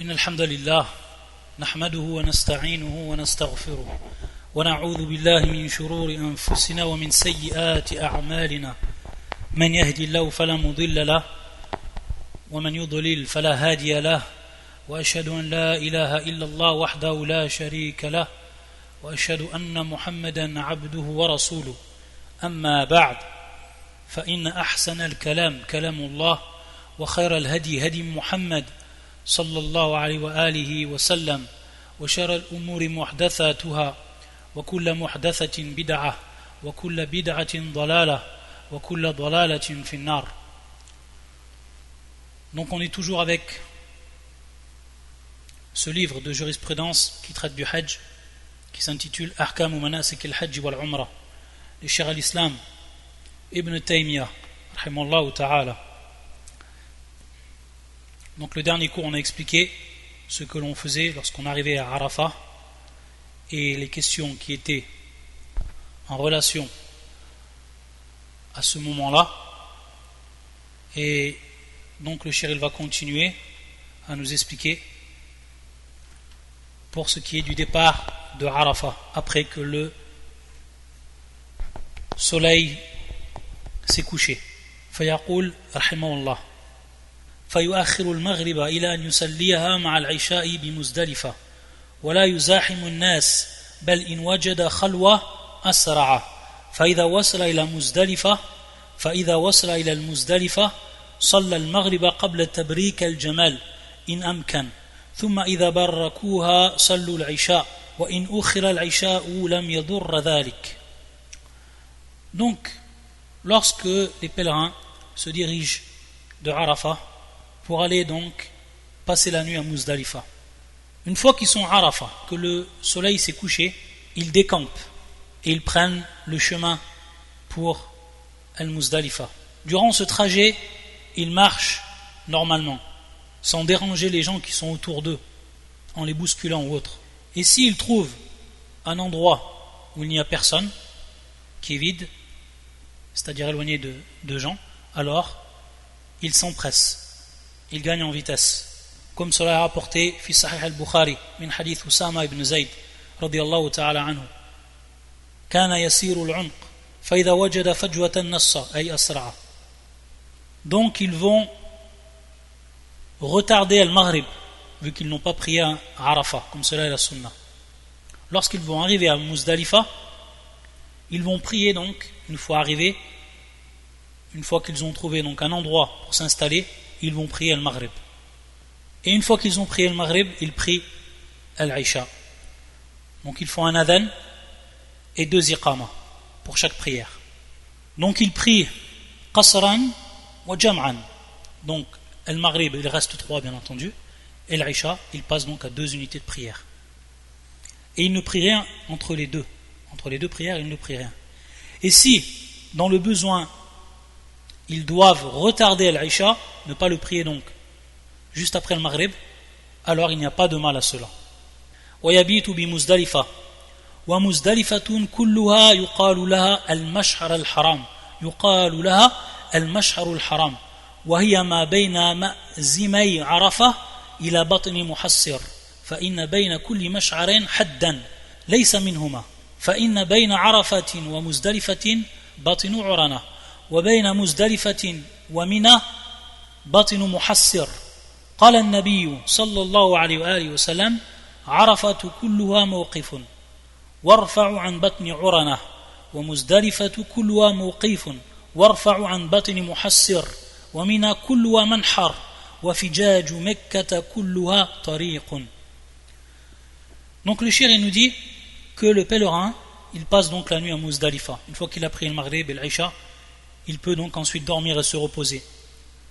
إن الحمد لله نحمده ونستعينه ونستغفره ونعوذ بالله من شرور أنفسنا ومن سيئات أعمالنا من يهدي الله فلا مضل له ومن يضلل فلا هادي له وأشهد أن لا إله إلا الله وحده لا شريك له وأشهد أن محمدا عبده ورسوله أما بعد فإن أحسن الكلام كلام الله وخير الهدي هدي محمد صلى الله عليه وآله وسلم وشر الأمور محدثاتها وكل محدثة بدعة وكل بدعة ضلالة وكل ضلالة في النار. Donc on est toujours avec ce livre de jurisprudence qui traite du Hajj, qui s'intitule Ahkamu Manasik al-Hajj wal-Umrah, le Cheikh al-Islam Ibn Taymiyyah rahimahullah ta'ala. Donc le dernier cours on a expliqué ce que l'on faisait lorsqu'on arrivait à Arafat et les questions qui étaient en relation à ce moment-là. Et donc le Cheikh va continuer à nous expliquer pour ce qui est du départ de Arafat après que le soleil s'est couché. فيقول رحمه الله فيؤخر المغرب إلى أن يصليها مع العشاء بمزدلفة ولا يزاحم الناس بل إن وجد خلوة أسرع فإذا وصل إلى المزدلفة صلى المغرب قبل تبريك الجمال إن أمكن ثم إذا بركوها صلوا العشاء وإن أخر العشاء لم يضر ذلك. Donc lorsque les pèlerins se dirigent de Arafat pour aller donc passer la nuit à Muzdalifa, une fois qu'ils sont à Arafat, que le soleil s'est couché, ils décampent et ils prennent le chemin pour Al-Muzdalifa. Durant ce trajet, ils marchent normalement, sans déranger les gens qui sont autour d'eux, en les bousculant ou autre. Et s'ils trouvent un endroit où il n'y a personne, qui est vide, c'est-à-dire éloigné de gens, alors ils s'empressent, ils gagnent en vitesse. Comme cela est rapporté fi Sahih al-Bukhari min hadith Usama ibn Zayd radiyallahu ta'ala anhu. Kana yasiru al-'unq fa idha wajada fajwatan nassa ay asra'a. Donc ils vont retarder al-Maghrib vu qu'ils n'ont pas prié à Arafat, comme cela est la sunna. Lorsqu'ils vont arriver à Muzdalifa, ils vont prier donc, une fois arrivés, une fois qu'ils ont trouvé donc un endroit pour s'installer, ils vont prier al-Maghrib. Et une fois qu'ils ont prié al-Maghrib, ils prient al-Isha. Donc ils font un adhan et 2 iqama pour chaque prière. Donc ils prient qasran wa jam'an. Donc al-Maghrib, il reste 3 bien entendu, et l'Isha, il passe donc à 2 unités de prière. Et ils ne prient rien entre les deux. Entre les 2 prières, ils ne prient rien. Et si, dans le besoin, ils doivent retarder l'Isha, ne pas le prier donc juste après le Maghrib, alors il n'y a pas de mal à cela. وَيَبِيتُ بِمُزْدَلِفَةٍ وَمُزْدَلِفَةٌ كُلُّهَا يُقَالُ لَهَا الْمَشْعَرَ الْحَرَامِ يُقَالُ لَهَا الْمَشْعَرُ الْحَرَامِ وهي ما بين مأزمي عرفة إلى بطن محصر فإن بين كل مشعر حدا ليس منهما فإن بين عرفة ومزدلفة بطن عرنة وبين مزدلفة ومنى بطن محصر قال النبي صلى الله عليه وآله وسلم عرفة كلها موقف وارفع عن بطن عرنة ومزدلفة كلها موقف وارفع عن بطن محصر ومنى كلها منحر وفجاج مكة كلها طريق. Donc le shir il nous dit que le pèlerin il passe donc la nuit à Muzdalifa. Une fois qu'il a pris le Maghrib et l'Isha, il peut donc ensuite dormir et se reposer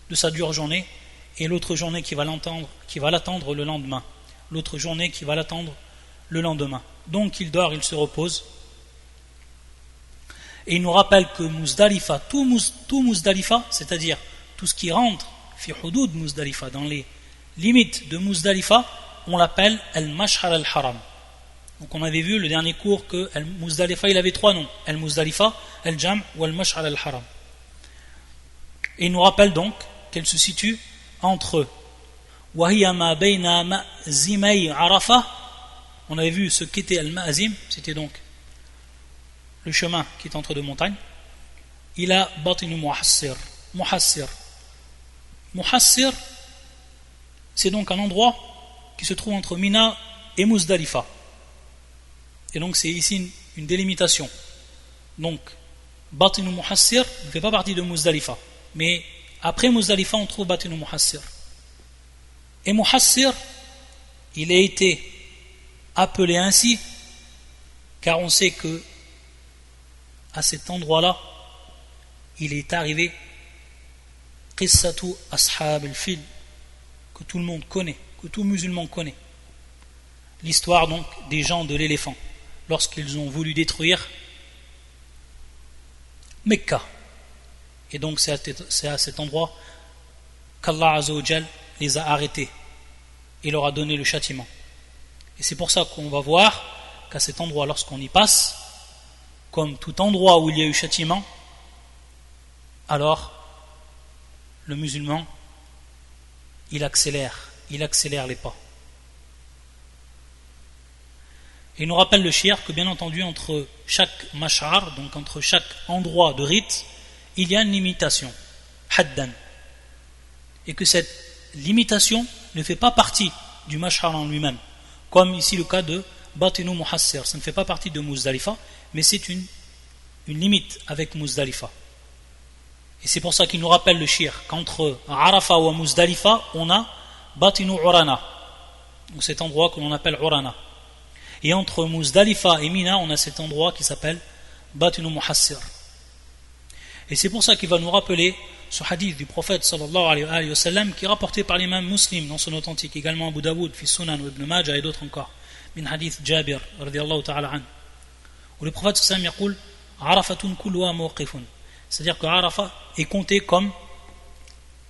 de sa dure journée, et l'autre journée qui va l'attendre le lendemain, l'autre journée qui va l'attendre le lendemain. Donc il dort, il se repose, et il nous rappelle que Muzdalifa, tout Muzdalifa, c'est-à-dire tout ce qui rentre fi hudud Muzdalifa, dans les limites de Muzdalifa, on l'appelle al-Mash'ar al-Haram. Donc on avait vu le dernier cours que al-Muzdalifa il avait 3 noms, al-Muzdalifa, al-Jam' ou al-Mash'ar al-Haram. Et il nous rappelle donc qu'elle se situe entre وهي ما بين مأزمي عرفة. On avait vu ce qu'était al-Ma'azim, c'était donc le chemin qui est entre deux montagnes. Ila batinu muhassir. Muhassir, c'est donc un endroit qui se trouve entre Mina et Muzdalifa. Et donc c'est ici une délimitation. Donc Batinu Muhassir ne fait pas partie de Muzdalifa, mais après Muzdalifa on trouve Batinu Muhassir. Et Muhassir, il a été appelé ainsi car on sait que à cet endroit-là il est arrivé Qissatu Ashab al-Fil, que tout le monde connaît, que tout musulman connaît, l'histoire donc des gens de l'éléphant lorsqu'ils ont voulu détruire Mecca. Et donc c'est à cet endroit qu'Allah Azza wa Jal les a arrêtés et leur a donné le châtiment. Et c'est pour ça qu'on va voir qu'à cet endroit, lorsqu'on y passe, comme tout endroit où il y a eu châtiment, alors le musulman il accélère les pas. Et il nous rappelle le shi'r que bien entendu entre chaque mash'ar, donc entre chaque endroit de rite, il y a une limitation, haddan, et que cette limitation ne fait pas partie du mash'ar en lui-même, comme ici le cas de Batinu Muhassir, ça ne fait pas partie de Muzdalifa, mais c'est une limite avec Muzdalifa. Et c'est pour ça qu'il nous rappelle le shi'r qu'entre Arafah ou Muzdalifa, on a Batinu Urana, ou cet endroit que l'on appelle Urana. Et entre Muzdalifa et Mina, on a cet endroit qui s'appelle Batinu Muhassir. Et c'est pour ça qu'il va nous rappeler ce hadith du prophète sallallahu alayhi wa sallam qui est rapporté par l'imam Muslim dans son authentique, également Abu Dawood, fi Sunan ou Ibn Majah et d'autres encore, min hadith Jabir radiyallahu ta'ala an, où le prophète sallallahu alayhi wa sallam yaqul Arafatun kulluha mawqifun, c'est-à-dire que Arafat est compté comme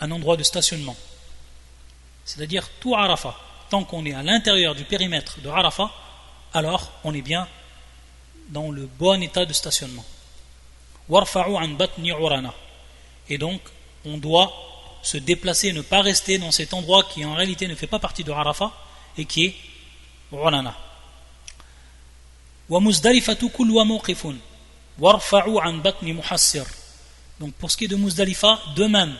un endroit de stationnement, c'est-à-dire tout Arafat, tant qu'on est à l'intérieur du périmètre de Arafat, alors on est bien dans le bon état de stationnement. Warfa'u an batni urana. Et donc on doit se déplacer, ne pas rester dans cet endroit qui en réalité ne fait pas partie de Arafat et qui est Urana. Wa Muzdalifatu kulluha mawqifun warfa'u an batni muhassir. Donc pour ce qui est de Muzdalifa, de même,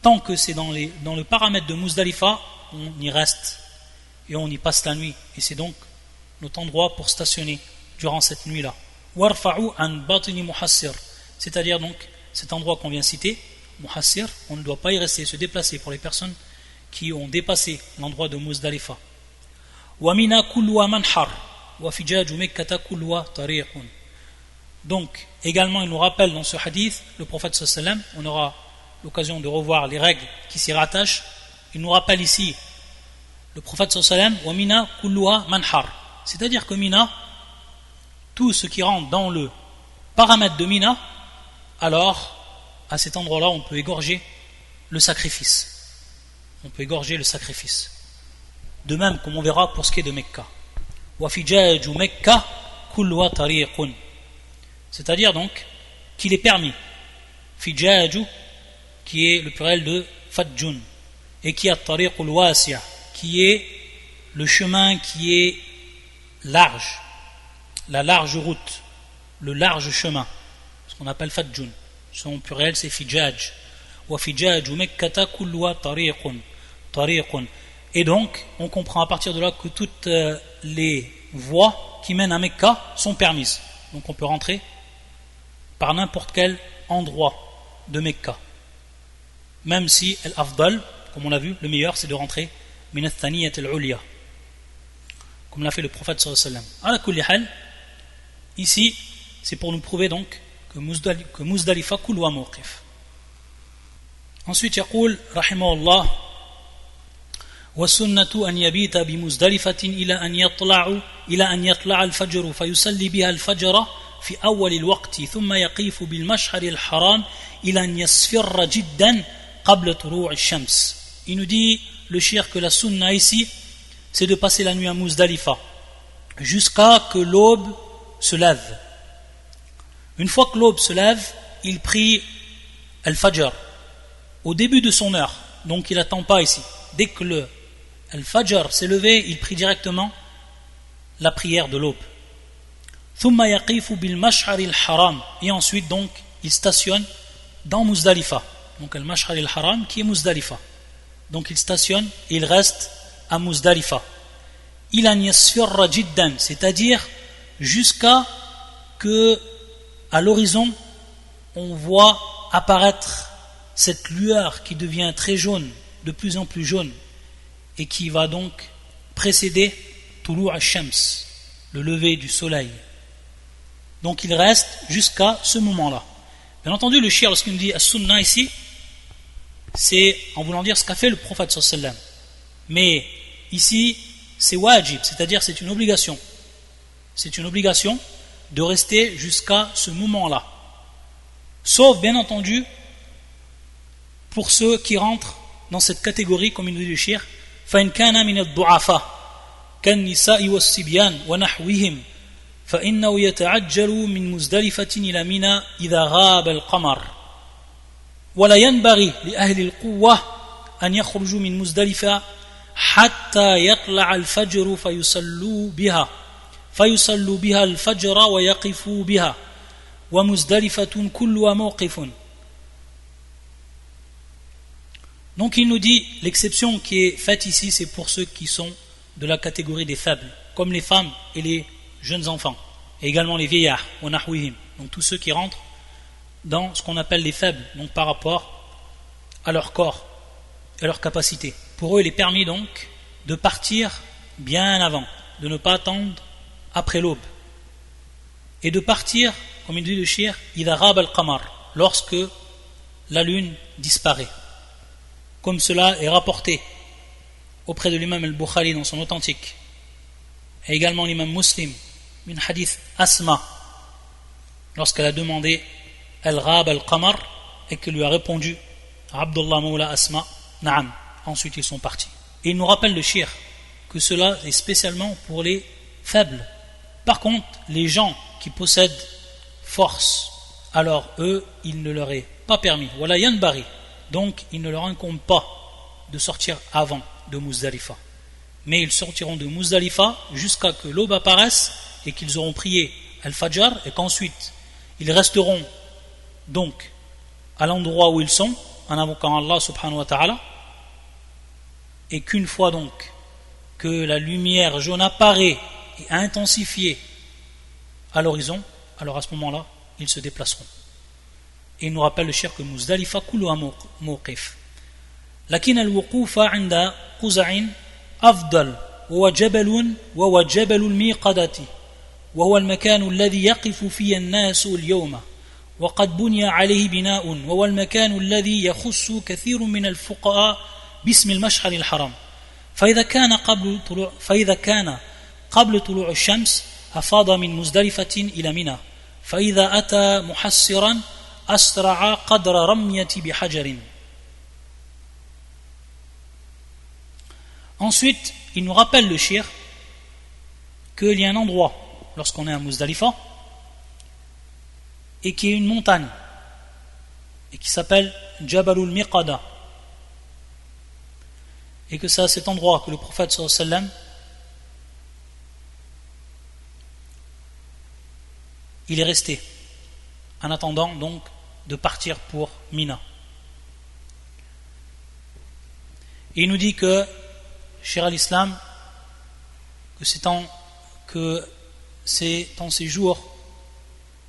tant que c'est dans le paramètre de Muzdalifa, on y reste et on y passe la nuit, et c'est donc notre endroit pour stationner durant cette nuit-là. Warfa'u an batni muhassir, c'est-à-dire donc cet endroit qu'on vient citer, muhassir, on ne doit pas y rester, se déplacer pour les personnes qui ont dépassé l'endroit de Muzdalifa. Wa mina kulluha manhar wa fijaju Mekkata kulluha tariqun. Donc également il nous rappelle dans ce hadith, le prophète sallallahu alayhi wa sallam, on aura l'occasion de revoir les règles qui s'y rattachent, il nous rappelle ici le prophète sallallahu alayhi wa sallam, wa mina kulluha manhar, c'est-à-dire que Mina, tout ce qui rentre dans le paramètre de Mina, alors à cet endroit-là on peut égorger le sacrifice. On peut égorger le sacrifice. De même comme on verra pour ce qui est de Mecca. Wa fijaju Mecca kulluha tariqun. C'est-à-dire donc qu'il est permis. Fijaju, qui est le pluriel de fadjun, et qui a tariqul wasi'a, qui est le chemin qui est large, la large route, le large chemin, ce qu'on appelle fadjun. Son pluriel c'est fijaj. Wa fijaju Mekkata kulluha tariqun. Et donc on comprend à partir de là que toutes les voies qui mènent à Mecca sont permises. Donc on peut rentrer par n'importe quel endroit de Mecca, même si al-afdal, comme on l'a vu, le meilleur c'est de rentrer min al-thaniyat al-ulya, comme l'a fait le prophète sallallahu alayhi wa sallam. Ala kulli hal, ici c'est pour nous prouver donc que Muzdalifa kulluha mawqif. Ensuite يقول رحمه الله والسنة أن يبيت بمزدلفة إلى أن يطلع الفجر فيصلي بها الفجر في أول الوقت ثم يقيف بالمشعر الحرام إلى أن يصفر جدا قبل طلوع الشمس. Il nous dit le shir que la sunna ici c'est de passer la nuit à Muzdalifa jusqu'à que l'aube se lève. Une fois que l'aube se lève, il prie al-fajr au début de son heure, donc il n'attend pas ici. dès que le Al-Fajr s'est levé, il prit directement la prière de l'aube. ثم يقف بالمشعر الحرام, et ensuite donc il stationne dans Muzdalifa. Donc Al-Mash'ar al-Haram qui est Muzdalifa. Donc il stationne et il reste à Muzdalifa. إلى أن يصفر جدا, c'est-à-dire jusqu'à que à l'horizon on voit apparaître cette lueur qui devient très jaune, de plus en plus jaune, et qui va donc précéder Tulu' al-Shams, le lever du soleil. Donc il reste jusqu'à ce moment-là. Bien entendu, le shir, lorsqu'il nous dit as-sunnah ici, c'est en voulant dire ce qu'a fait le prophète sallallahu alayhi wa sallam. Mais ici, c'est wajib, c'est-à-dire c'est une obligation. C'est une obligation de rester jusqu'à ce moment-là. Sauf, bien entendu, pour ceux qui rentrent dans cette catégorie, comme il nous dit le shir, فَإِنْ كَانَ مِنَ الضُّعَفَاءِ كَالنِّسَاءِ وَالصِّبْيَانِ وَنَحْوِهِمْ فإنه يتعجل من مزدلفة إلى منى إذا غاب القمر ولا ينبغي لأهل القوة أن يخرجوا من مزدلفة حتى يطلع الفجر فيصلوا بها الفجر ويقفوا بها ومزدلفة كلها موقف. Donc il nous dit, l'exception qui est faite ici, c'est pour ceux qui sont de la catégorie des faibles, comme les femmes et les jeunes enfants, et également les vieillards, donc tous ceux qui rentrent dans ce qu'on appelle les faibles, donc par rapport à leur corps et à leur capacité. Pour eux, il est permis donc de partir bien avant, de ne pas attendre après l'aube, et de partir, comme il dit le shir, idha ghaba al-qamar, lorsque la lune disparaît, comme cela est rapporté auprès de l'imam al-Bukhari dans son authentique, et également l'imam Muslim, min hadith Asma, lorsqu'elle a demandé Al-Ghab al-Qamar, et que lui a répondu Abdullah Mawla Asma, Na'am. Ensuite ils sont partis. Et il nous rappelle le shir que cela est spécialement pour les faibles. Par contre, les gens qui possèdent force, alors eux, il ne leur est pas permis. Wala yanbari. Donc il ne leur incombe pas de sortir avant de Muzdalifa. Mais ils sortiront de Muzdalifa jusqu'à que l'aube apparaisse et qu'ils auront prié Al-Fajr, et qu'ensuite ils resteront donc à l'endroit où ils sont en invoquant Allah subhanahu wa ta'ala, et qu'une fois donc que la lumière jaune apparaît et intensifiée à l'horizon, alors à ce moment-là ils se déplaceront. Et il nous rappelle le shir que Muzdalifa kulluha mawqif, lakin al-wuqufa 'inda quz'in أفضل وهو جبل الميقدة وهو المكان الذي يقف فيه الناس اليوم وقد بني عليه بناء وهو المكان الذي يخص كثير من الفقهاء باسم المشعر الحرام فإذا كان قبل طلوع الشمس أفاض من مزدلفة إلى منى فإذا أتى محسرا أسرع قدر رمية بحجر. Ensuite, il nous rappelle le shir qu'il y a un endroit, lorsqu'on est à Muzdalifa, et qui est une montagne, et qui s'appelle Jabalul Miqada, et que c'est à cet endroit que le prophète sallallahu alayhi wa sallam il est resté, en attendant donc de partir pour Mina. Et il nous dit que Cheikh al-Islam, que c'est en ces jours,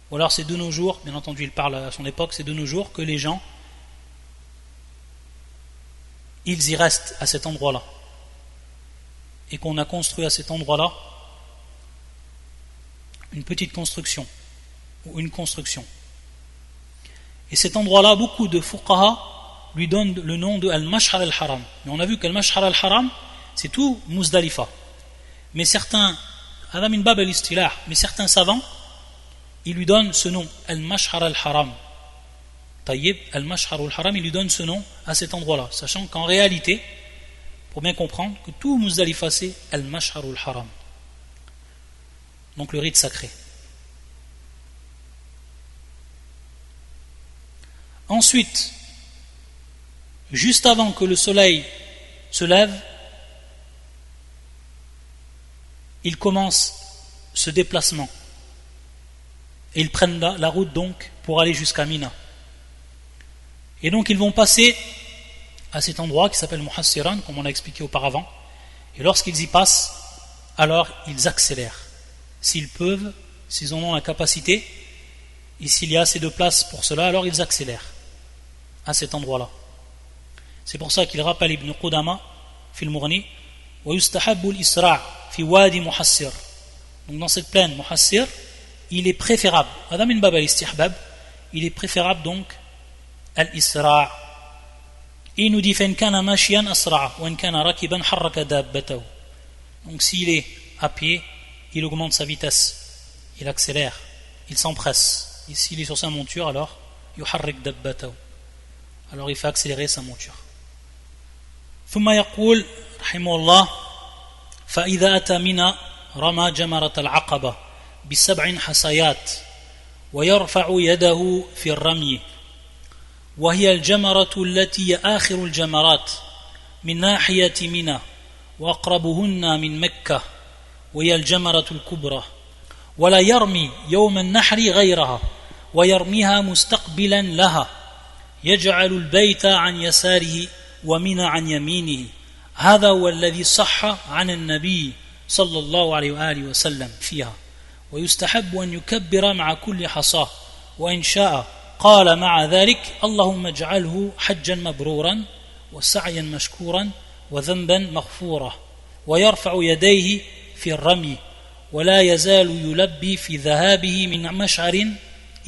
ou alors c'est de nos jours, bien entendu il parle à son époque, c'est de nos jours que les gens ils y restent à cet endroit-là, et qu'on a construit à cet endroit-là une petite construction ou une construction. Et cet endroit-là, beaucoup de fuqaha lui donnent le nom de Al-Mash'ar al-Haram. Mais on a vu qu'Al-Mash'ar al-Haram c'est tout Muzdalifa. Mais certains, mais certains savants, ils lui donnent ce nom, Al-Mash'ar al-Haram. Tayyib, Al-Mash'ar al-Haram, ils lui donnent ce nom à cet endroit-là, sachant qu'en réalité, pour bien comprendre, que tout Muzdalifa c'est Al-Mash'ar al-Haram. Donc le rite sacré. Ensuite, juste avant que le soleil se lèvent, ils commencent ce déplacement et ils prennent la route donc pour aller jusqu'à Mina. Et donc ils vont passer à cet endroit qui s'appelle Muhassiran, comme on l'a expliqué auparavant, et lorsqu'ils y passent, alors ils accélèrent s'ils peuvent, s'ils en ont la capacité, et s'il y a assez de place pour cela, alors ils accélèrent à cet endroit-là. C'est pour ça qu'il rappelle Ibn Qudama fil Mughni wa yustahabbu al-isra' fi wadi Muhassir. Donc dans cette plaine Muhassir, il est préférable, Adam min bab al-istihbab, il est préférable donc al-isra'. Il nous dit fa in kana mashiyan asra'a wa in kana rakiban harraka dabbatahu. Donc s'il est à pied, il augmente sa vitesse, il accélère, il s'empresse. Et s'il est sur sa monture, alors yuharrik dabbatahu. Alors il fait accélérer sa monture. ثم يقول رحمه الله فإذا أتى منى رمى جمرة العقبة ب7 حصيات ويرفع يده في الرمي وهي الجمرة التي آخر الجمرات من ناحية منى وأقربهن من مكة وهي الجمرة الكبرى ولا يرمي يوم النحر غيرها ويرميها مستقبلا لها يجعل البيت عن يساره ومنى عن يمينه هذا هو الذي صح عن النبي صلى الله عليه وآله وسلم فيها ويستحب أن يكبر مع كل حصاة وإن شاء قال مع ذلك اللهم اجعله حجا مبرورا وسعيا مشكورا وذنبا مغفورا ويرفع يديه في الرمي ولا يزال يلبي في ذهابه من مشعر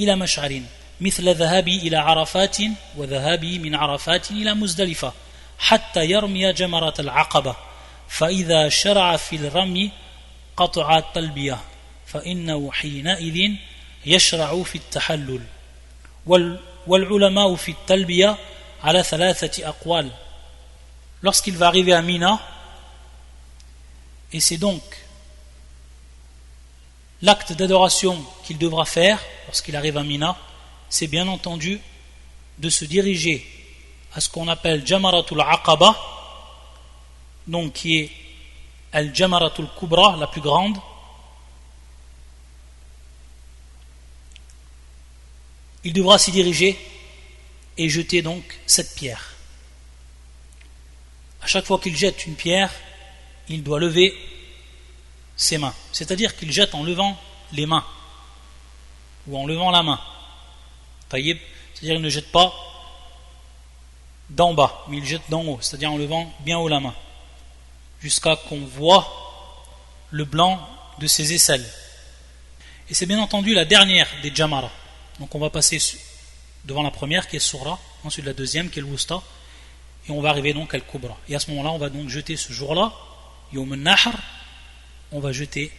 إلى مشعر مثل ذهابي إلى عرفات وذهابي من عرفات إلى مزدلفة حتى يرمي جمرة العقبة فإذا شرع في الرمي قطع التلبية فإنه حينئذ يشرع في التحلل والعلماء في التلبية على 3 أقوال. Lorsqu'il va arriver à Mina, et c'est donc l'acte d'adoration qu'il devra faire lorsqu'il arrive à Mina, c'est bien entendu de se diriger à ce qu'on appelle Jamaratul Aqaba, donc qui est Al-Jamaratul Kubra, la plus grande, il devra s'y diriger et jeter donc cette pierre. À chaque fois qu'il jette une pierre, il doit lever ses mains, c'est-à-dire qu'il jette en levant les mains ou en levant la main. C'est-à-dire qu'il ne jette pas d'en bas, mais il jette d'en haut, c'est-à-dire en levant bien haut la main, jusqu'à qu'on voit le blanc de ses aisselles. Et c'est bien entendu la dernière des Jamara. Donc on va passer devant la première qui est Surra, ensuite la deuxième qui est le Wusta, et on va arriver donc à Al-Kubra. Et à ce moment-là, on va donc jeter ce jour-là, Yawm al-Nahr, on va jeter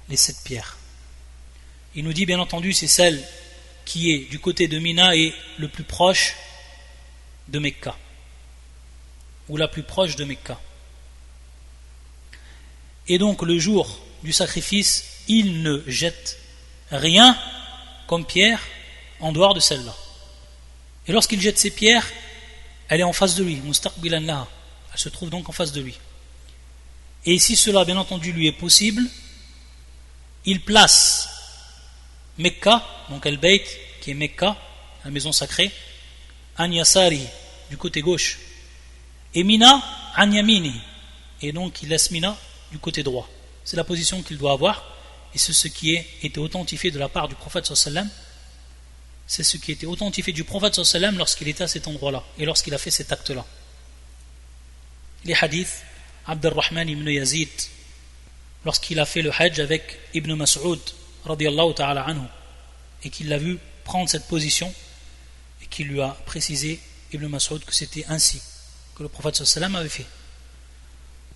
les 7 pierres. Il nous dit bien entendu, c'est celle qui est du côté de Mina et le plus proche de Mecca, ou la plus proche de Mecca. Et donc le jour du sacrifice, il ne jette rien comme pierre en dehors de celle-là. Et lorsqu'il jette ces pierres, elle est en face de lui, mustaqbilan laha, elle se trouve donc en face de lui. Et si cela bien entendu lui est possible, il place Mecca, donc Al-Bayt qui est Mecca, la maison sacrée, An Yasari, du côté gauche, et Mina, An Yamini, et donc il laisse Mina du côté droit. C'est la position qu'il doit avoir, et c'est ce qui était authentifié de la part du prophète sallallahu alayhi wa sallam. C'est ce qui était authentifié du prophète sallallahu alayhi wa sallam lorsqu'il était à cet endroit-là, et lorsqu'il a fait cet acte-là. Les hadiths, Abdurrahman ibn Yazid, lorsqu'il a fait le hajj avec Ibn Mas'ud, radiyallahu ta'ala anhu, et qu'il l'a vu prendre cette position, et qu'il lui a précisé, Ibn Mas'ud, que c'était ainsi que le prophète sallallahu alayhi wa sallam avait fait.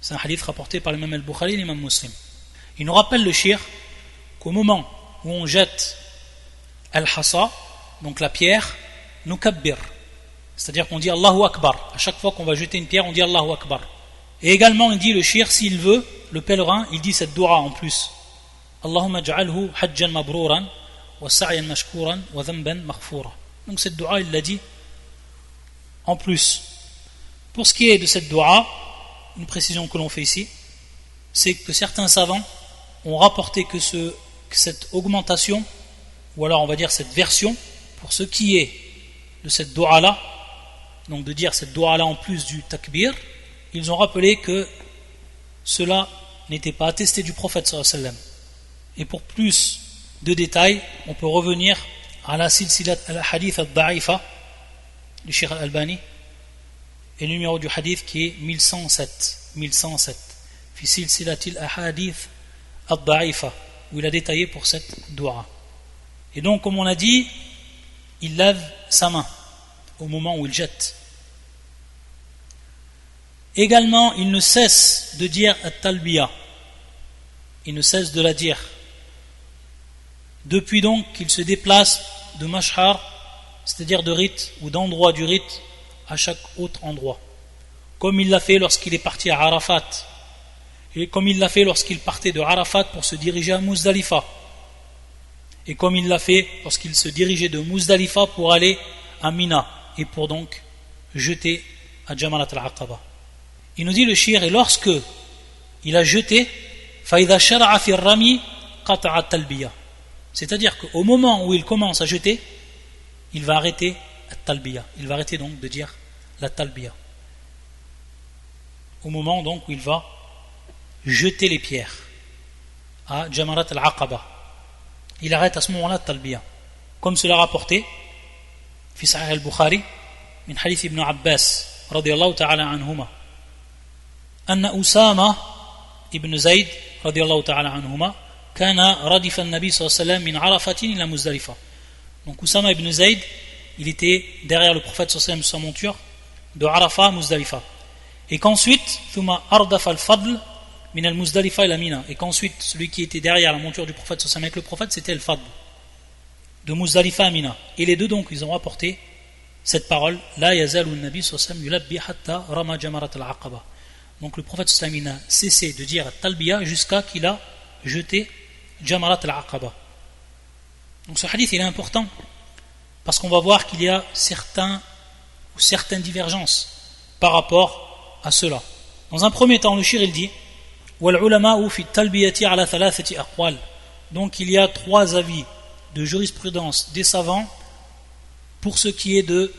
C'est un hadith rapporté par l'imam al-Bukhari et l'imam Muslim. Il nous rappelle le shir qu'au moment où on jette al-hasa, donc la pierre, nous kabbir, c'est-à-dire qu'on dit Allahu Akbar. À chaque fois qu'on va jeter une pierre, on dit Allahu Akbar. Et également, il dit le shir, s'il veut, le pèlerin, il dit cette dua en plus. Allahumma ja'alhu hajjan mabrouran wa sa'yan mashkouran wa dhanban maghfoura. Donc cette dua, il l'a dit en plus. Pour ce qui est de cette dua, une précision que l'on fait ici, c'est que certains savants ont rapporté que cette augmentation, ou alors on va dire cette version, pour ce qui est de cette dua-là, donc de dire cette dua-là en plus du takbir, ils ont rappelé que cela n'était pas attesté du prophète sallallahu alayhi wa sallam. Et pour plus de détails, on peut revenir à la silsilat al-hadith al-da'ifa du Cheikh al-Albani, et le numéro du hadith qui est 1107 fi silsilatil ahadith al-da'ifa, où il a détaillé pour cette dua. Et donc, comme on a dit, il lève sa main au moment où il jette. Également, il ne cesse de dire at-talbiya, il ne cesse de la dire depuis donc qu'il se déplace de mashhar, c'est-à-dire de rite ou d'endroit du rite, à chaque autre endroit, comme il l'a fait lorsqu'il est parti à Arafat, et comme il l'a fait lorsqu'il partait de Arafat pour se diriger à Muzdalifa, et comme il l'a fait lorsqu'il se dirigeait de Muzdalifa pour aller à Mina et pour donc jeter à Jamarat al-Aqaba. Il nous dit le shir, et lorsque il a jeté, فَإِذَا شَرَعَ فِي الرَّمِي قَطَعَ التَّلْبِيَةِ, c'est-à-dire qu'au moment où il commence à jeter, il va arrêter at-talbiya, il va arrêter donc de dire la talbiya. Au moment donc où il va jeter les pierres à Jamarat al-Aqaba, il arrête à ce moment-là talbiya, comme cela rapporté fi Sahih al-Bukhari min hadith ibn Abbas radiyallahu ta'ala anhuma anna Usama ibn Zayd radiyallahu ta'ala anhuma kana radifa an-nabi sallallahu alayhi wa sallam min Arafatin ila Muzdalifa. Donc Usama ibn Zayd, il était derrière le prophète sallallahu alayhi wa sallam sur sa monture de Arafat à Muzdalifa, et qu'ensuite thumma ardafa al-fadl min al-Muzdalifa ila Mina, et qu'ensuite celui qui était derrière la monture du prophète sallallahu alayhi wa sallam avec le prophète, c'était al-fadl de Muzdalifa à Mina. Et les deux donc ils ont rapporté cette parole, la yazalu an-nabi sallallahu alayhi wa sallam yulabbi hatta rama jamarat al-aqaba. Donc le prophète sallallahu alayhi wa sallam a cessé de dire talbiya jusqu'à qu'il a jeté jamarat al-aqaba. Donc ce hadith il est important parce qu'on va voir qu'il y a certaines divergences par rapport à cela. Dans un premier temps, le shir il dit وَالْعُلَمَاءُ فِي التَّلْبِيَةِ عَلَى ثَلَاثَةِ أَقْوَالٍ. Donc il y a trois avis de jurisprudence des savants pour ce qui est de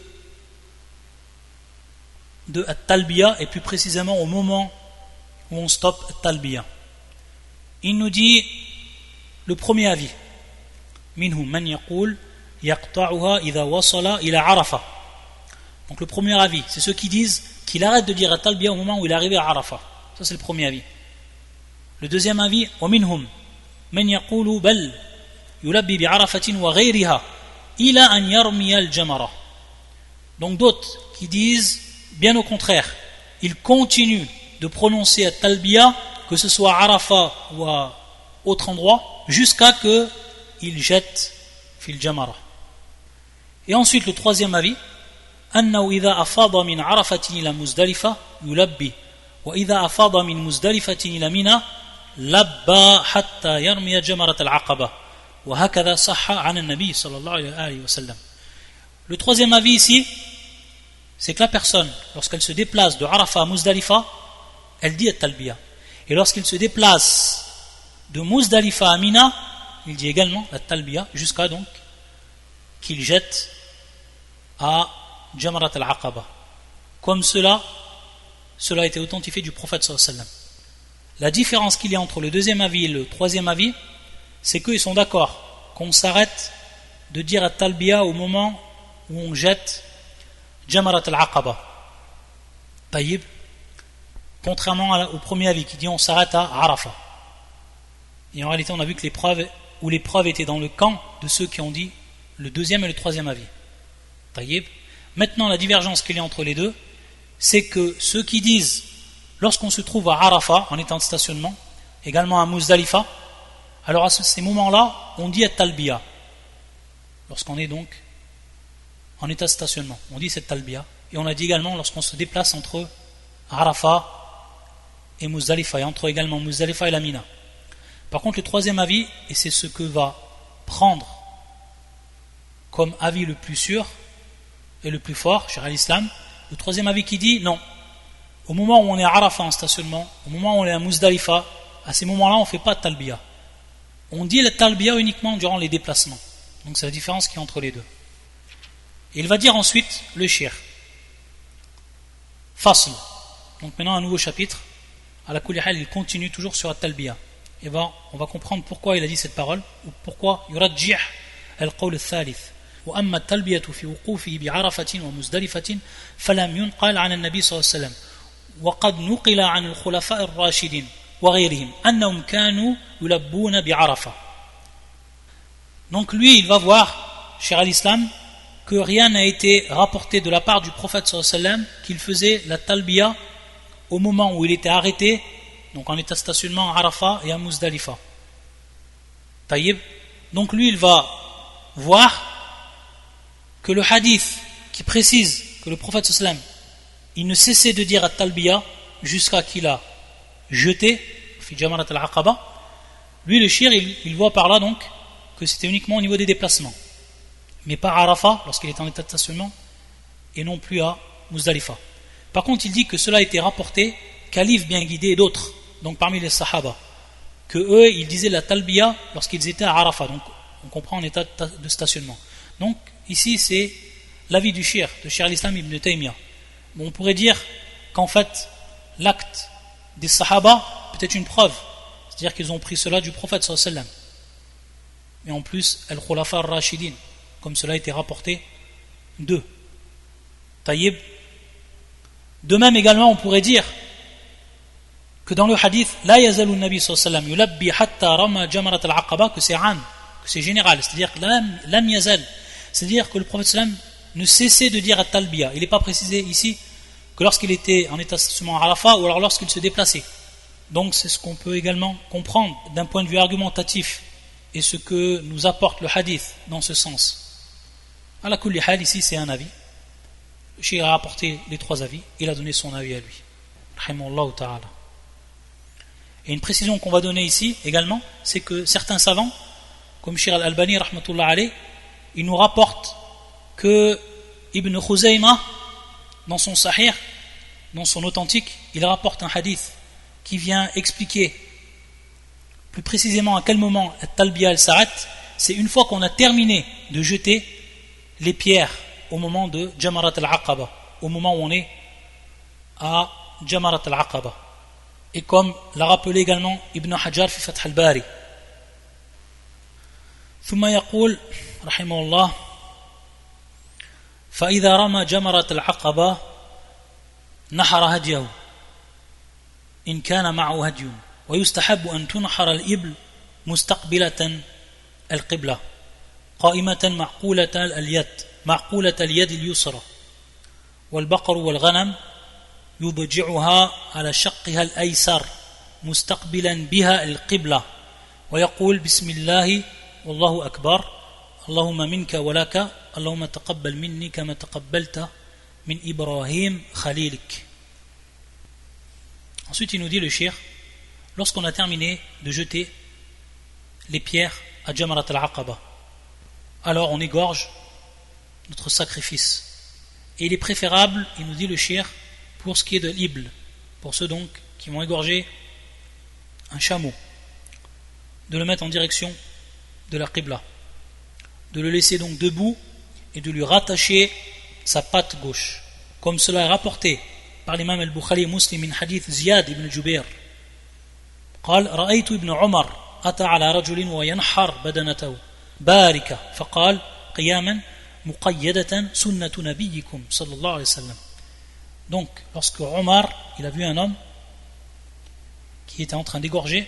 at-talbiya, et plus précisément au moment où on stoppe at-talbiya. Il nous dit le premier avis, minhum man yaqul yaqta'uha idha wasala ila Arafa. Donc le premier avis, c'est ceux qui disent qu'il arrête de dire at-talbiya au moment où il est arrivé à Arafa. Ça c'est le premier avis. Le deuxième avis, wa minhum man yaqulu bal yulabbi bi Arafatin wa ghayriha ila an yarmiya al-jamara. Donc d'autres qui disent bien au contraire, il continue de prononcer at-talbiya, que ce soit à Arafat ou à autre endroit, jusqu'à que il jette fil jamara. Et ensuite le troisième avis, annahu idha afada min Arafatin ila Muzdalifa yulabbi, wa idha afada min Muzdalifatin ila Mina labba hatta yarmiya jamarat al-aqaba, wa hakadha sahha an an-nabi sallallahu alayhi wa sallam. Le troisième avis ici, c'est que la personne, lorsqu'elle se déplace de Arafat à Muzdalifa, elle dit at-talbiya. Et lorsqu'il se déplace de Muzdalifa à Mina, il dit également at-talbiya, jusqu'à donc qu'il jette à Jamarat al-Aqaba. Comme cela a été authentifié du prophète sallallahu alayhi wa sallam. La différence qu'il y a entre le deuxième avis et le troisième avis, c'est qu'ils sont d'accord qu'on s'arrête de dire at-talbiya au moment où on jette Jamarat al-Aqaba. Taïb. Contrairement au premier avis qui dit on s'arrête à Arafat. Et en réalité on a vu que l'épreuve était dans le camp de ceux qui ont dit le deuxième et le troisième avis. Taïb. Maintenant la divergence qu'il y a entre les deux, c'est que ceux qui disent lorsqu'on se trouve à Arafat en état de stationnement, également à Muzdalifa, alors à ces moments-là on dit at-talbiya. Lorsqu'on est donc en état de stationnement, on dit cette talbiya. Et on a dit également lorsqu'on se déplace entre Arafat et Muzdalifa, et entre également Muzdalifa et la Mina. Par contre le troisième avis, et c'est ce que va prendre comme avis le plus sûr et le plus fort chez l'islam, le troisième avis qui dit non, au moment où on est à Arafah en stationnement, au moment où on est à Muzdalifa, à ces moments-là on ne fait pas de talbiya. On dit le talbiya uniquement durant les déplacements. Donc c'est la différence qu'il y a entre les deux. Et il va dire ensuite le shir. Fasl. Donc maintenant un nouveau chapitre. À la kulihal, il continue toujours sur la talbiya. Et on va comprendre pourquoi il a dit cette parole, ou pourquoi yurajjih al-qawl al-thalith. وأما التلبية في وقوفه بعرفة ومزدلفة فلم ينقل عن النبي صلى الله عليه وسلم وقد نقل عن الخلفاء الراشدين وغيرهم أنهم كانوا يلبون بعرفة. Donc lui il va voir chez al-Islam que rien n'a été rapporté de la part du prophète sallallahu alayhi wa sallam qu'il faisait la talbiya au moment où il était arrêté, donc en état de stationnement à Arafat et à Muzdalifa. Taïb. Donc lui il va voir que le hadith qui précise que le prophète sallam il ne cessait de dire at-talbiya jusqu'à qu'il a jeté fi jamarat al-aqaba, lui le shir il voit par là donc que c'était uniquement au niveau des déplacements, mais pas à Arafat lorsqu'il était en état de stationnement et non plus à Muzdalifa. Par contre il dit que cela a été rapporté Khalif bien guidé et d'autres, donc parmi les sahaba, que eux ils disaient la talbiya lorsqu'ils étaient à Arafat, donc on comprend en état de stationnement. Donc ici c'est l'avis du shir, de Cheikh al-Islam ibn Taymiyyah. Bon, on pourrait dire qu'en fait l'acte des sahaba peut être une preuve, c'est-à-dire qu'ils ont pris cela du prophète sallallahu alayhi wa sallam. Mais en plus al-khulafa ar-rashidin, comme cela a été rapporté d'eux. Taïb. De même également on pourrait dire que dans le hadith la yazalu nabi sallallahu alayhi wa sallam yulabbi hatta rama jamarat al-aqaba, que c'est am, que c'est général, c'est-à-dire que lam yazal, c'est-à-dire que le prophète sallam ne cessait de dire at-talbiya. Il n'est pas précisé ici que lorsqu'il était en état de stationnement à Arafat ou alors lorsqu'il se déplaçait. Donc c'est ce qu'on peut également comprendre d'un point de vue argumentatif et ce que nous apporte le hadith dans ce sens. À la kulli hal, ici c'est un avis. Le cheikh a apporté les trois avis, il a donné son avis à lui. Rahimahullah ta'ala. Et une précision qu'on va donner ici également, c'est que certains savants, comme Cheikh al-Albani rahmatullah alayh, il nous rapporte que Ibn Khuzayma, dans son Sahih, dans son authentique, il rapporte un hadith qui vient expliquer plus précisément à quel moment Talbiya al-Sa'at, c'est une fois qu'on a terminé de jeter les pierres au moment de Jamarat al-Aqaba, au moment où on est à Jamarat al-Aqaba. Et comme l'a rappelé également Ibn Hajar fi Fath al-Bari. ثم يقول رحمه الله فإذا رمى جمرة العقبة نحر هديه إن كان معه هدي ويستحب أن تنحر الإبل مستقبلة القبلة قائمة معقولة اليد اليسرى والبقر والغنم يضجعها على شقها الأيسر مستقبلا بها القبلة ويقول بسم الله والله أكبر اللهم منك ولك اللهم تقبل مني كما تقبلت من إبراهيم خليلك. Ensuite il nous dit le shir, lorsqu'on a terminé de jeter les pierres à Jamarat al-Aqaba, alors on égorge notre sacrifice. Et il est préférable, il nous dit le shir, pour ce qui est de l'ibl, pour ceux donc qui vont égorger un chameau, de le mettre en direction de la qibla, de le laisser donc debout et de lui rattacher sa patte gauche, comme cela est rapporté par l'imam al-Bukhari Muslim min hadith Ziyad ibn Jubair قال رأيت ابن عمر أتى على رجل وينحر بدنته باركة فقال قياما مقيدة سنة نبيكم صلى الله عليه وسلم. Donc lorsque Omar il a vu un homme qui était en train d'égorger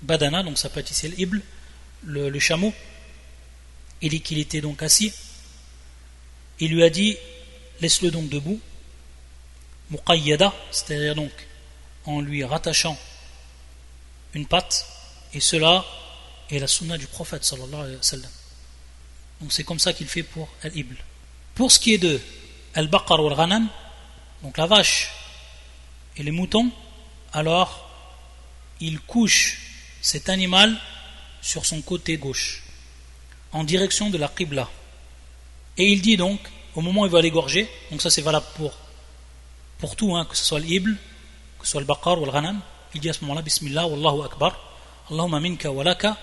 badana, donc ça peut être ici l'ibl, le chameau, et qu'il était donc assis, il lui a dit laisse-le donc debout, muqayyada, c'est-à-dire donc en lui rattachant une patte, et cela est la sunna du prophète sallallahu alayhi wa sallam. Donc c'est comme ça qu'il fait pour al-ibl. Pour ce qui est de al-baqar ou al-ghanam, donc la vache et les moutons, alors il couche cet animal sur son côté gauche en direction de la qibla, et il dit donc au moment où il va l'égorger, donc ça c'est valable pour pour tout, que ce soit l'ibl, que ce soit le baqar ou le ghanam, il dit à ce moment-là Bismillah, Wallahu Akbar, Allahumma minka wa laka,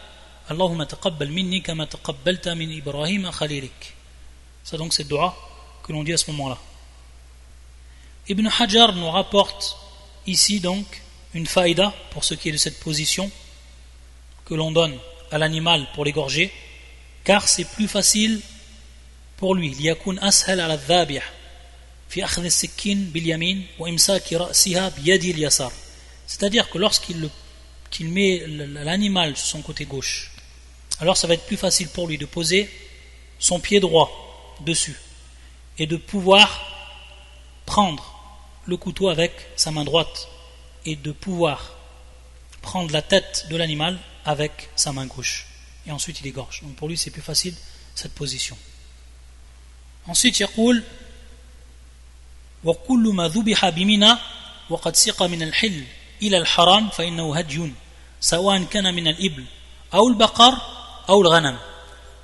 Allahumma taqabbal minni kama taqabbalta min Ibrahim khalilik. Ça donc c'est le dua que l'on dit à ce moment-là. Ibn Hajar nous rapporte ici donc une faïda pour ce qui est de cette position que l'on donne à l'animal pour l'égorger, car c'est plus facile pour lui. ليكون أسهل على الذابح في أخذ السكين باليمين وإمساك رأسها بيده اليسار. C'est-à-dire que lorsqu'il met l'animal sur son côté gauche, alors ça va être plus facile pour lui de poser son pied droit dessus et de pouvoir prendre le couteau avec sa main droite et de pouvoir prendre la tête de l'animal avec sa main gauche. Et ensuite il égorge. Donc pour lui c'est plus facile cette position. Ensuite يقول وكل ما ذبح بمنى وقد سق من الحل إلى الحرام فإنه هدي سواء كان من الإبل أو البقر أو الغنم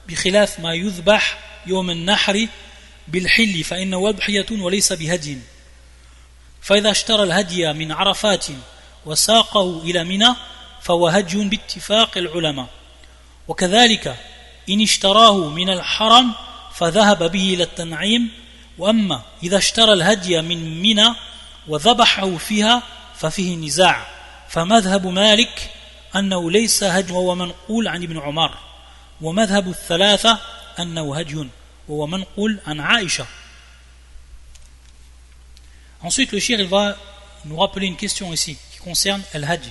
بخلاف ما يذبح يوم النحر بالحل فإنه أضحية وليس بهدي فإذا اشترى الهدي من عرفات وساقه إلى منى فهو هدي باتفاق العلماء وكذلك إن اشتراه من الحرم فذهب به إلى التنعيم وأما إذا اشترى الهدي من منى وذبحه فيها ففيه نزاع فمذهب مالك أنه ليس هدي وهو منقول عن ابن عمر ومذهب الثلاثة أنه هدي وهو منقول عن عائشة. Ensuite le shir il va nous rappeler une question ici qui concerne al-hadi,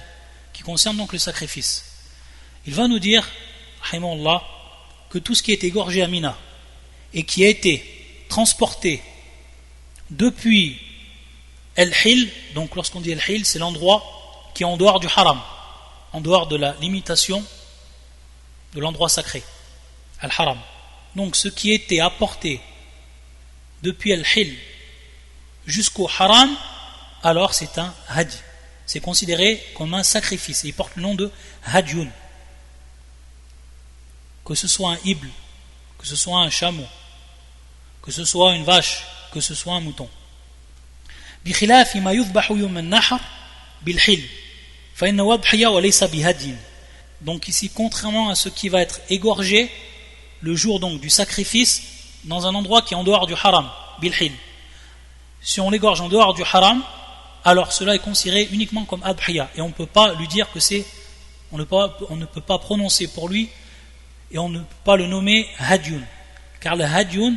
qui concerne donc le sacrifice. Il va nous dire rahimahullah, que tout ce qui est égorgé à Mina et qui a été transporté depuis El-Hil, donc lorsqu'on dit El-Hil, c'est l'endroit qui est en dehors du haram, en dehors de la limitation de l'endroit sacré, Al-Haram. Donc ce qui était apporté depuis El-Hil jusqu'au haram, alors c'est un hadi. C'est considéré comme un sacrifice. Il porte le nom de hadiyun. Que ce soit un ibl, que ce soit un chameau, que ce soit une vache, que ce soit un mouton. بخلاف ما يذبح يوم النحر بالحل فإنه أضحية وليس بهدي. Donc ici, contrairement à ce qui va être égorgé le jour donc du sacrifice dans un endroit qui est en dehors du haram, bilhil. Si on l'égorge en dehors du haram, alors cela est considéré uniquement comme adhiya et on ne peut pas lui dire que c'est, on ne peut pas prononcer pour lui et on ne peut pas le nommer hadiyun, car le hadiyun,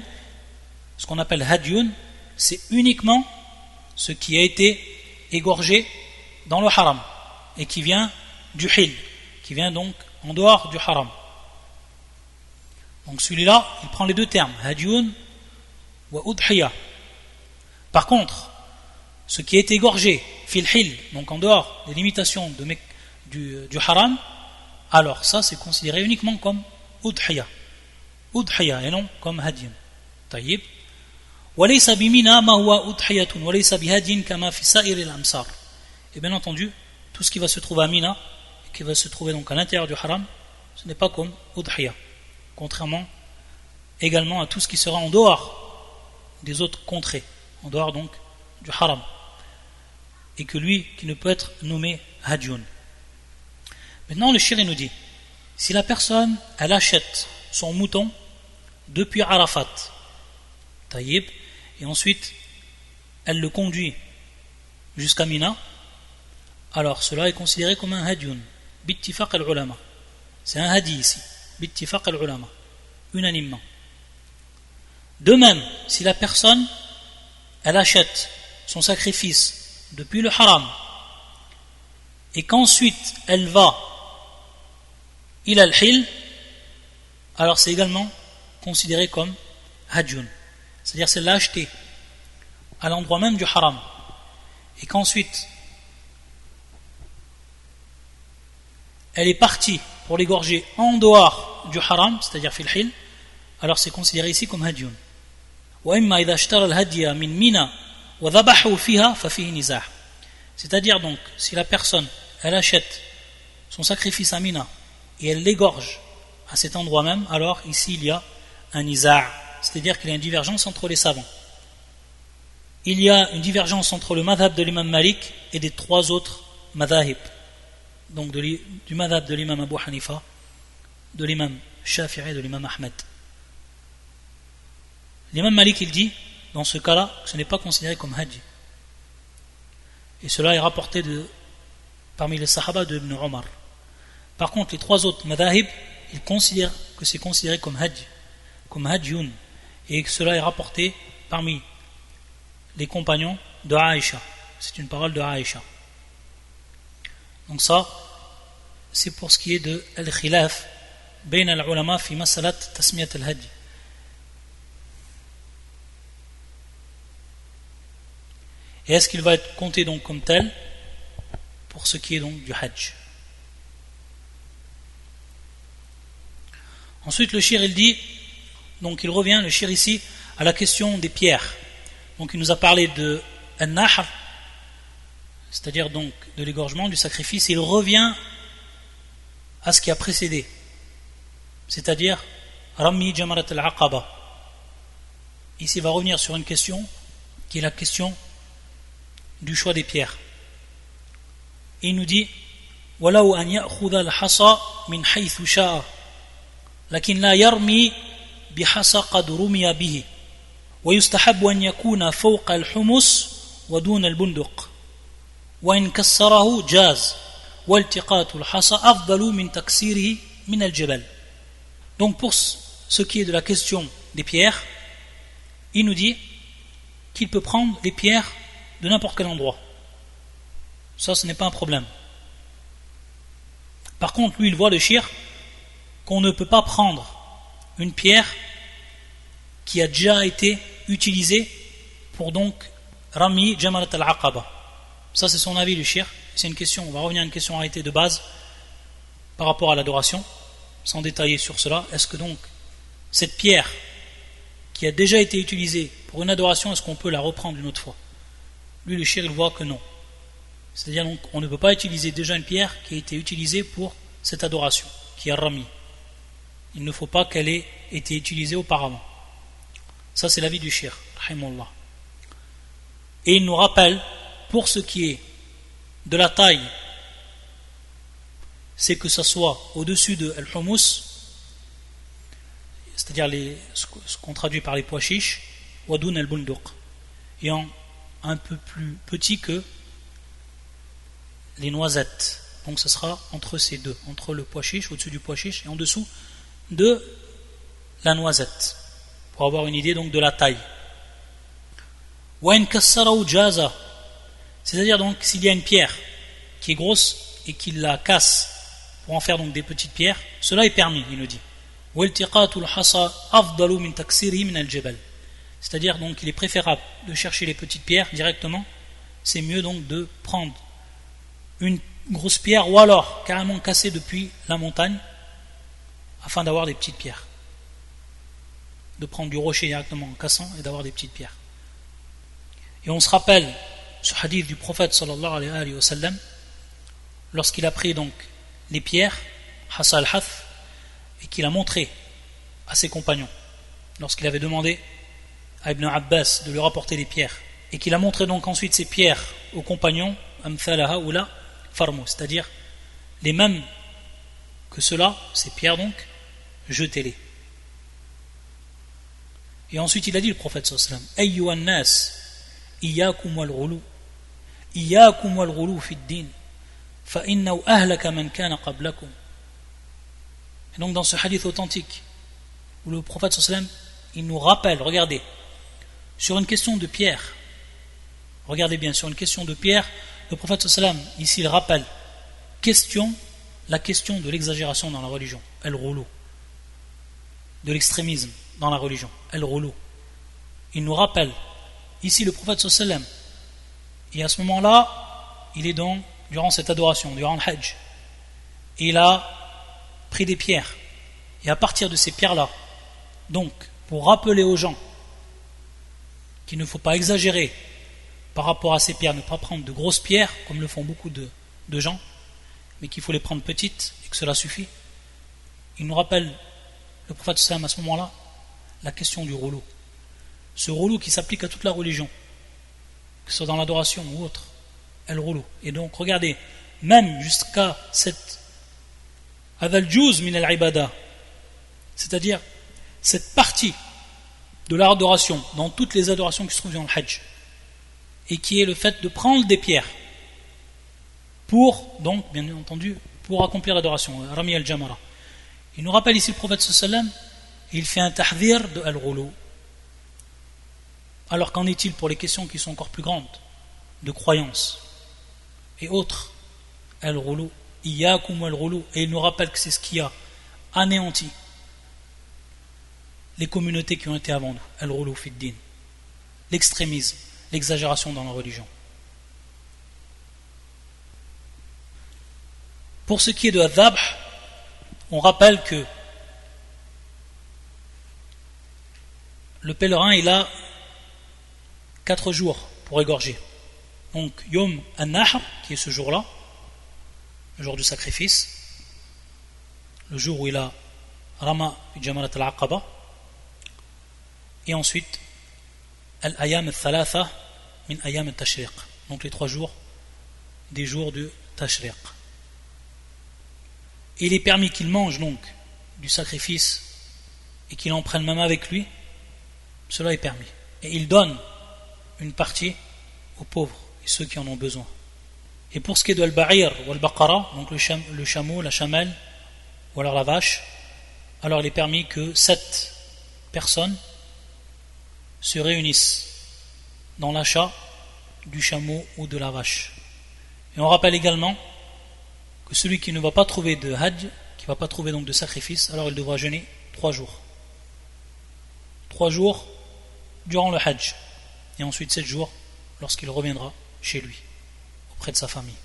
ce qu'on appelle hadiyun, c'est uniquement ce qui a été égorgé dans le haram et qui vient du hil, qui vient donc en dehors du haram. Donc celui-là, il prend les deux termes, hadiyun ou udhiya. Par contre, ce qui est égorgé fil hil, donc en dehors des limitations du haram, alors ça c'est considéré uniquement comme udhiya et non comme hadiyun. Tayyib. وليس بمنى ما هو أضحية وليس بهدي كما في سائر الأمصار. Et bien entendu, tout ce qui va se trouver à Mina et qui va se trouver donc à l'intérieur du haram, ce n'est pas comme udhiya, contrairement également à tout ce qui sera en dehors des autres contrées, en dehors donc du haram, et que lui qui ne peut être nommé hadiyun. Maintenant le shir nous dit, si la personne elle achète son mouton depuis Arafat, taïb, et ensuite elle le conduit jusqu'à Mina, alors cela est considéré comme un hadiyun bittifaq al-ulama. C'est un hadi ici, bittifaq al-ulama, unanimement. De même, si la personne elle achète son sacrifice depuis le haram et qu'ensuite elle va il al-hil, alors c'est également considéré comme hadiyun. C'est-à-dire c'est l'a acheté à l'endroit même du haram et qu'ensuite elle est partie pour l'égorger en dehors du haram, c'est-à-dire fil hil, alors c'est considéré ici comme hadiyun. C'est-à-dire donc si la personne elle achète son sacrifice à Mina et elle l'égorge à cet endroit même, alors ici il y a un niza', c'est-à-dire qu'il y a une divergence entre les savants. il y a une divergence entre le madhab de l'imam Malik et des trois autres madhahib, donc du madhab de l'imam Abu Hanifa, de l'imam Shafi'i et de l'imam Ahmed. L'imam Malik, il dit, dans ce cas-là, que ce n'est pas considéré comme hajj. Et cela est rapporté parmi les sahaba de Ibn Omar. Par contre, les trois autres madhahib, ils considèrent que c'est considéré comme hajjun, et que cela est rapporté parmi les compagnons de Aïcha. C'est une parole de Aïcha. Donc ça, c'est pour ce qui est de al-khilaf bayn al-ulama fi masalat tasmiyat al-hajj. Et est-ce qu'il va être compté donc comme tel pour ce qui est donc du hajj? Ensuite, le shir, il dit, donc il revient, le shir ici, à la question des pierres. Donc il nous a parlé de an-nahr, c'est-à-dire donc de l'égorgement, du sacrifice, et il revient à ce qui a précédé, c'est-à-dire Rami Jamarat al-Aqaba. Ici, il va revenir sur une question qui est la question du choix des pierres. Et il nous dit وَلَوْ أَنْ يَأْخُذَ الْحَصَى مِنْ حَيْثُ شَاءَ لكن لا يرمي بحصى قد رمي به ويستحب أن يكون فوق الحمص ودون البندق وإن كسره جاز والتقاط الحصى أفضل من تكسيره من الجبل. Donc pour ce qui est de la question des pierres, il nous dit qu'il peut prendre les pierres de n'importe quel endroit. Ça, ce n'est pas un problème. Par contre, lui, il voit le shir qu'on ne peut pas prendre une pierre qui a déjà été utilisée pour donc Rami Jamarat al-Aqaba. Ça, c'est son avis, le shir. C'est une question, on va revenir à une question arrêtée de base par rapport à l'adoration, sans détailler sur cela. Est-ce que donc cette pierre qui a déjà été utilisée pour une adoration, est-ce qu'on peut la reprendre une autre fois? Lui, le shir, il voit que non. C'est-à-dire donc on ne peut pas utiliser déjà une pierre qui a été utilisée pour cette adoration, qui est Rami. Il ne faut pas qu'elle ait été utilisée auparavant. Ça, c'est l'avis du shir, rahimahullah. Et il nous rappelle, pour ce qui est de la taille, c'est que ça soit au-dessus de al-humus, c'est-à-dire ce qu'on traduit par les pois chiches, wadoun al-bunduq, et un peu plus petit que les noisettes. Donc ce sera entre ces deux, entre le pois chiche, au-dessus du pois chiche, et en dessous de la noisette, pour avoir une idée donc de la taille. وَإِنْ كَسَّرَهُ جَازَ, c'est-à-dire donc s'il y a une pierre qui est grosse et qu'il la casse pour en faire donc des petites pierres, cela est permis, il nous dit. وَالْتِقَاطُ الْحَصَى أَفْضَلُ مِنْ تَكْسِيرِهِ مِنَ الْجَبَلِ, c'est-à-dire donc il est préférable de chercher les petites pierres directement, c'est mieux donc de prendre une grosse pierre ou alors carrément casser depuis la montagne afin d'avoir des petites pierres, de prendre du rocher directement en cassant et d'avoir des petites pierres. Et on se rappelle ce hadith du prophète sallallahu alayhi wa sallam lorsqu'il a pris donc les pierres hasa al-hath et qu'il a montré à ses compagnons lorsqu'il avait demandé à Ibn Abbas de lui rapporter les pierres et qu'il a montré donc ensuite ces pierres aux compagnons amthalaha ou la farmou, c'est-à-dire les mêmes que cela, ces pierres donc, jetez-les. Et ensuite il a dit, le prophète sallallahu alayhi wa sallam, ayyuhan nas iyyakum wal ghulu fi ad-din fa innahu ahlaka man kana qablakum. Et donc dans ce hadith authentique où le prophète sallallahu alayhi wa sallam il nous rappelle, regardez, sur une question de pierre, regardez bien, sur une question de pierre, le prophète sallallahu alayhi wa sallam ici il rappelle la question de l'exagération dans la religion, al-ghulu, de l'extrémisme dans la religion, al-ghulu. Il nous rappelle ici le prophète sallallahu alayhi wa sallam, et à ce moment-là il est durant cette adoration, durant le hajj, et il a pris des pierres, et à partir de ces pierres-là, donc pour rappeler aux gens qu'il ne faut pas exagérer par rapport à ces pierres, ne pas prendre de grosses pierres comme le font beaucoup de gens, mais qu'il faut les prendre petites et que cela suffit. Il nous rappelle, le prophète sallam à ce moment-là, la question du rouleau. Ce rouleau qui s'applique à toute la religion. que ce soit dans l'adoration ou autre, al-ghulu. Et donc regardez, même jusqu'à cette adal-juz min al-ibada, c'est-à-dire cette partie de l'adoration dans toutes les adorations qui se trouvent dans le hajj, et qui est le fait de prendre des pierres pour, donc bien entendu, pour accomplir l'adoration, Rami al-Jamara. Il nous rappelle ici le prophète sallam, il fait un tahdhir de al-ghulu. Alors qu'en est-il pour les questions qui sont encore plus grandes, de croyance et autres, al-ghulu, iyyakum al-ghulu, et il nous rappelle que c'est ce qui a anéanti les communautés qui ont été avant nous, al-ghulu fi ddin, l'extrémisme, l'exagération dans la religion. Pour ce qui est de al-dhabh, on rappelle que le pèlerin il a 4 jours pour égorger. Donc Yom al-Nahr, qui est ce jour-là, le jour du sacrifice, le jour où il a Rama Jamarat al-Aqaba, et ensuite Al-Ayam al-Thalatha min Ayam al-Tashriq, donc les 3 jours des jours de Tashriq. Il est permis qu'il mange donc du sacrifice et qu'il en prenne même avec lui, cela est permis. Et il donne une partie aux pauvres et ceux qui en ont besoin. Et pour ce qui est de al-Ba'ir ou al-Baqara, donc le chameau, la chamelle ou alors la vache, alors il est permis que 7 personnes se réunissent dans l'achat du chameau ou de la vache. Et on rappelle également que celui qui ne va pas trouver de hajj, qui ne va pas trouver donc de sacrifice, alors il devra jeûner 3 jours. 3 jours durant le hajj, et ensuite 7 jours lorsqu'il reviendra chez lui, auprès de sa famille.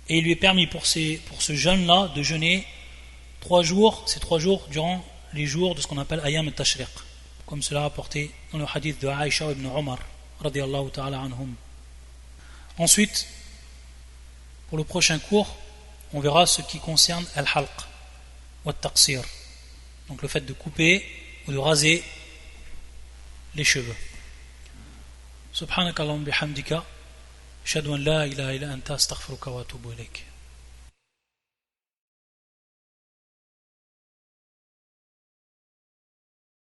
Et il lui est permis pour ce jeûne-là de jeûner 3 jours, ces 3 jours durant les jours de ce qu'on appelle Ayam al-Tashriq, comme cela rapporté dans le hadith de Aïcha ibn Omar radiyallahu ta'ala anhum. Ensuite, pour le prochain cours, on verra ce qui concerne al-halq wa al-taqsir, donc le fait de couper ou de raser les cheveux. Subhanakallahumma bihamdika ashhadu an la ilaha illa anta astaghfiruka wa atubu ilayk.